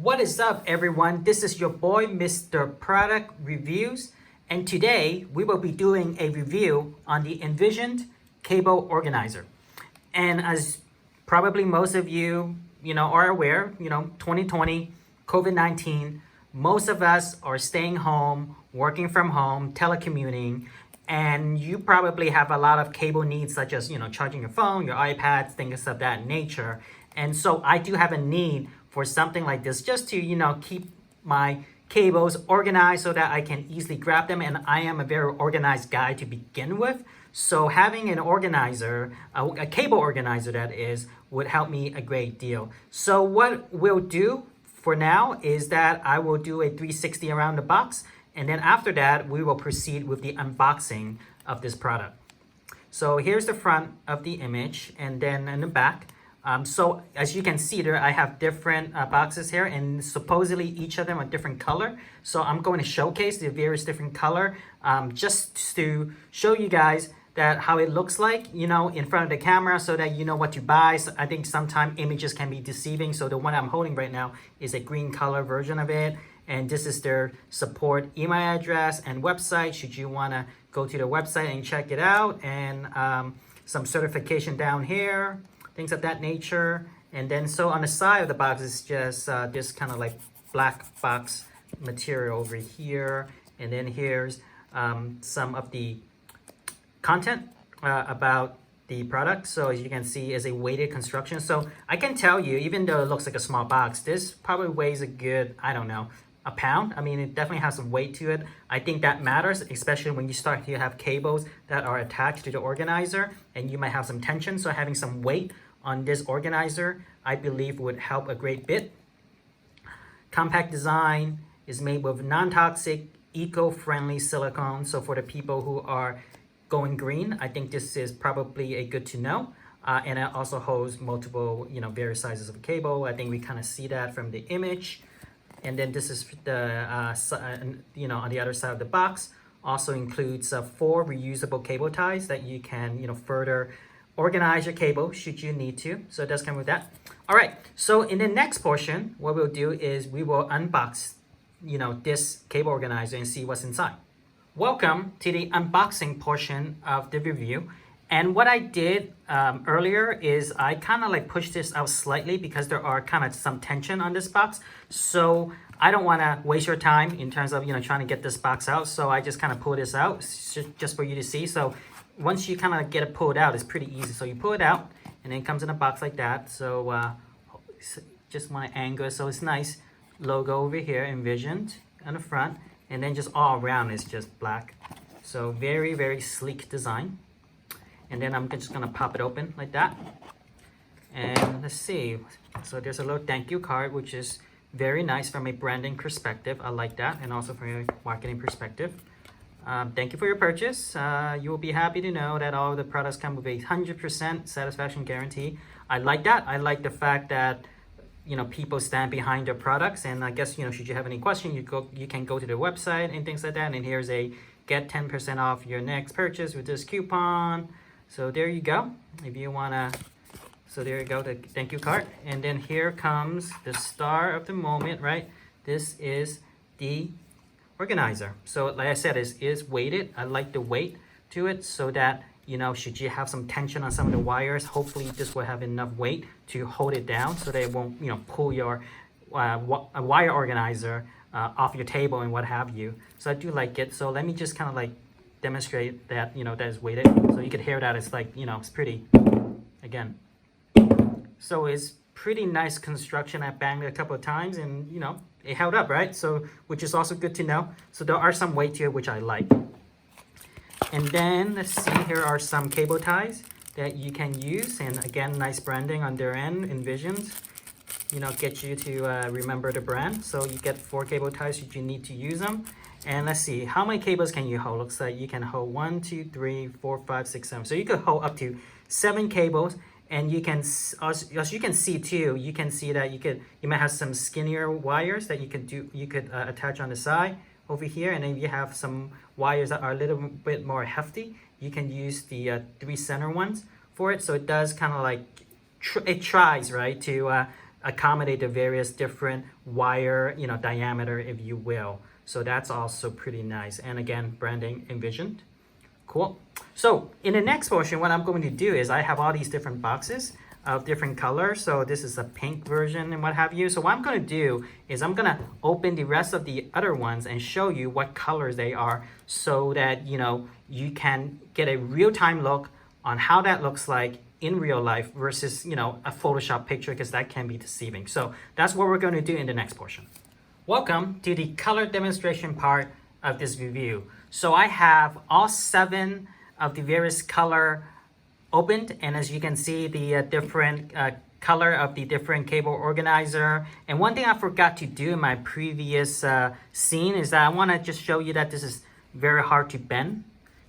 What is up, everyone? This is your boy, Mr. Product Reviews, and today we will be doing a review on the Envisioned cable organizer. And as probably most of you, are aware, 2020, COVID-19, most of us are staying home, working from home, telecommuting, and you probably have a lot of cable needs such as, charging your phone, your iPads, things of that nature. And so I do have a need for something like this just to, keep my cables organized so that I can easily grab them. And I am a very organized guy to begin with. So having an organizer, a cable organizer that is, would help me a great deal. So what we'll do for now is that I will do a 360 around the box. And then after that, we will proceed with the unboxing of this product. So here's the front of the image and then in the back. So as you can see there, I have different boxes here and supposedly each of them are different color. So I'm going to showcase the various different color just to show you guys that how it looks like, in front of the camera so that you know what to buy. So I think sometimes images can be deceiving. So the one I'm holding right now is a green color version of it. And this is their support email address and website should you want to go to the website and check it out. And some certification down here, things of that nature. And then so on the side of the box is just this kind of like black box material over here. And then here's some of the content about the product. So as you can see, is a weighted construction. So I can tell you, even though it looks like a small box, this probably weighs a good, I don't know, a pound. I mean, it definitely has some weight to it. I think that matters, especially when you start to have cables that are attached to the organizer and you might have some tension. So having some weight on this organizer, I believe would help a great bit. Compact design is made with non-toxic, eco-friendly silicone. So for the people who are going green, I think this is probably a good to know. And it also holds multiple, various sizes of cable. I think we kind of see that from the image. And then this is the, on the other side of the box, also includes 4 reusable cable ties that you can, further organize your cable should you need to. So it does come with that. All right, so in the next portion, what we'll do is we will unbox, this cable organizer and see what's inside. Welcome to the unboxing portion of the review. And what I did earlier is I kind of like pushed this out slightly because there are kind of some tension on this box. So I don't want to waste your time in terms of, trying to get this box out. So I just kind of pull this out just for you to see. So once you kind of get it pulled out, it's pretty easy. So you pull it out and then it comes in a box like that. So just want to angle it so it's nice. Logo over here, Envisioned on the front. And then just all around is just black. So very, very sleek design. And then I'm just gonna pop it open like that. And let's see. So there's a little thank you card, which is very nice from a branding perspective. I like that. And also from a marketing perspective. Thank you for your purchase. You will be happy to know that all the products come with a 100% satisfaction guarantee. I like that. I like the fact that people stand behind their products. And I guess, should you have any question, you can go to the website and things like that. And here's a get 10% off your next purchase with this coupon. So there you go. If you wanna, so there you go, the thank you card. And then here comes the star of the moment, right? This is the organizer. So like I said, it is weighted. I like the weight to it so that, should you have some tension on some of the wires, hopefully this will have enough weight to hold it down so that it won't, pull your wire organizer off your table and what have you. So I do like it. So let me just kind of like demonstrate that, that is weighted. So you could hear that it's like, it's pretty, again. So it's pretty nice construction. I banged it a couple of times and, it held up, right? So, which is also good to know. So there are some weight to it, which I like. And then let's see, here are some cable ties that you can use. And again, nice branding on their end, Envisioned, get you to remember the brand. So you get 4 cable ties should you need to use them. And let's see, how many cables can you hold? Looks like you can hold 1, 2, 3, 4, 5, 6, 7. So you could hold up to 7 cables. And you can, as you can see too, you can see that you might have some skinnier wires that you could attach on the side over here. And then you have some wires that are a little bit more hefty. You can use the 3 center ones for it. So it does kind of like, it tries, right, to accommodate the various different wire, diameter, if you will. So that's also pretty nice. And again, branding Envisioned. Cool. So in the next portion, what I'm going to do is I have all these different boxes of different colors. So this is a pink version and what have you. So what I'm going to do is I'm going to open the rest of the other ones and show you what colors they are so that, you can get a real-time look on how that looks like in real life versus, a Photoshop picture, because that can be deceiving. So that's what we're going to do in the next portion. Welcome to the color demonstration part of this review. So I have all 7 of the various color opened, and as you can see, the different color of the different cable organizer. And one thing I forgot to do in my previous scene is that I want to just show you that this is very hard to bend,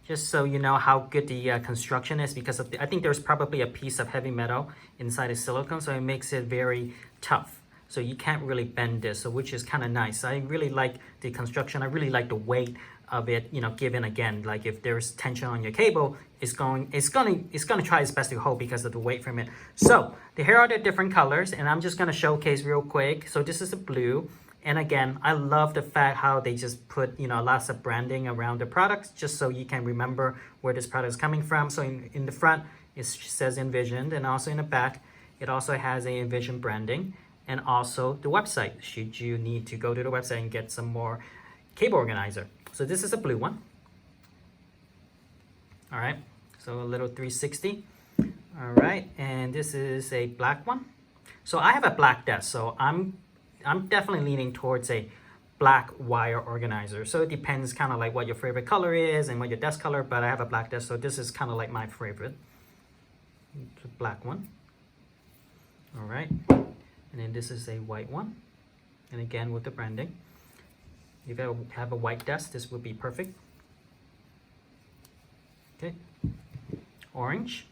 just so you know how good the construction is, because of I think there's probably a piece of heavy metal inside the silicone, so it makes it very tough. So you can't really bend this, so which is kind of nice. I really like the construction. I really like the weight of it, given again, like if there's tension on your cable, it's gonna try its best to hold because of the weight from it. So here are the different colors, and I'm just gonna showcase real quick. So this is the blue, and again, I love the fact how they just put lots of branding around the products, just so you can remember where this product is coming from. So in the front it says Envisioned, and also in the back it also has a Envisioned branding, and also the website should you need to go to the website and get some more cable organizer. So this is a blue one. All right, so a little 360. All right, and this is a black one. So I have a black desk, so I'm definitely leaning towards a black wire organizer. So it depends kind of like what your favorite color is and what your desk color, but I have a black desk, so this is kind of like my favorite. It's a black one. All right, and then this is a white one, and again with the branding. If you have a white desk, this would be perfect. Okay, orange.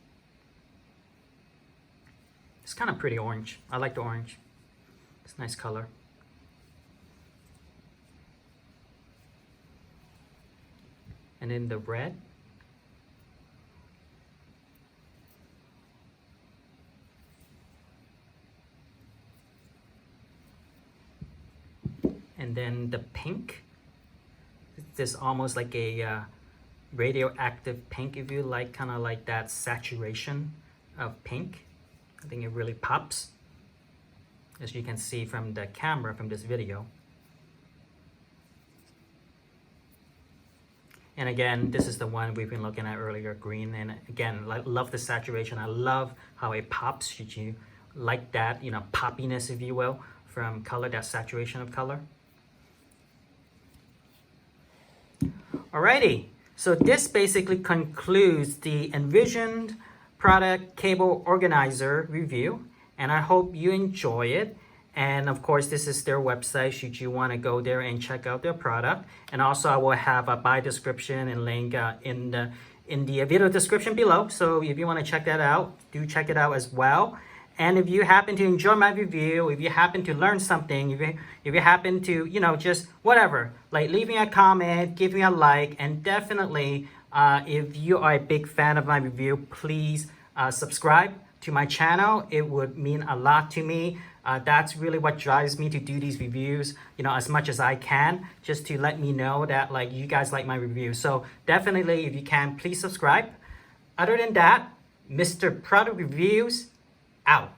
It's kind of pretty orange. I like the orange. It's a nice color. And then the red. And then the pink. This almost like a radioactive pink, if you like, kind of like that saturation of pink. I think it really pops, as you can see from the camera from this video. And again, this is the one we've been looking at earlier, green. And again, I love the saturation. I love how it pops. Should you like that, poppiness, if you will, from color, that saturation of color. Alrighty, so this basically concludes the Envisioned product cable organizer review, and I hope you enjoy it. And of course, this is their website should you want to go there and check out their product. And also I will have a buy description and link in the video description below. So if you want to check that out, do check it out as well. And if you happen to enjoy my review, if you happen to learn something, if you happen to, just whatever, like leave me a comment, give me a like, and definitely, if you are a big fan of my review, please subscribe to my channel. It would mean a lot to me. That's really what drives me to do these reviews, as much as I can, just to let me know that like you guys like my review. So definitely, if you can, please subscribe. Other than that, Mr. Product Reviews out.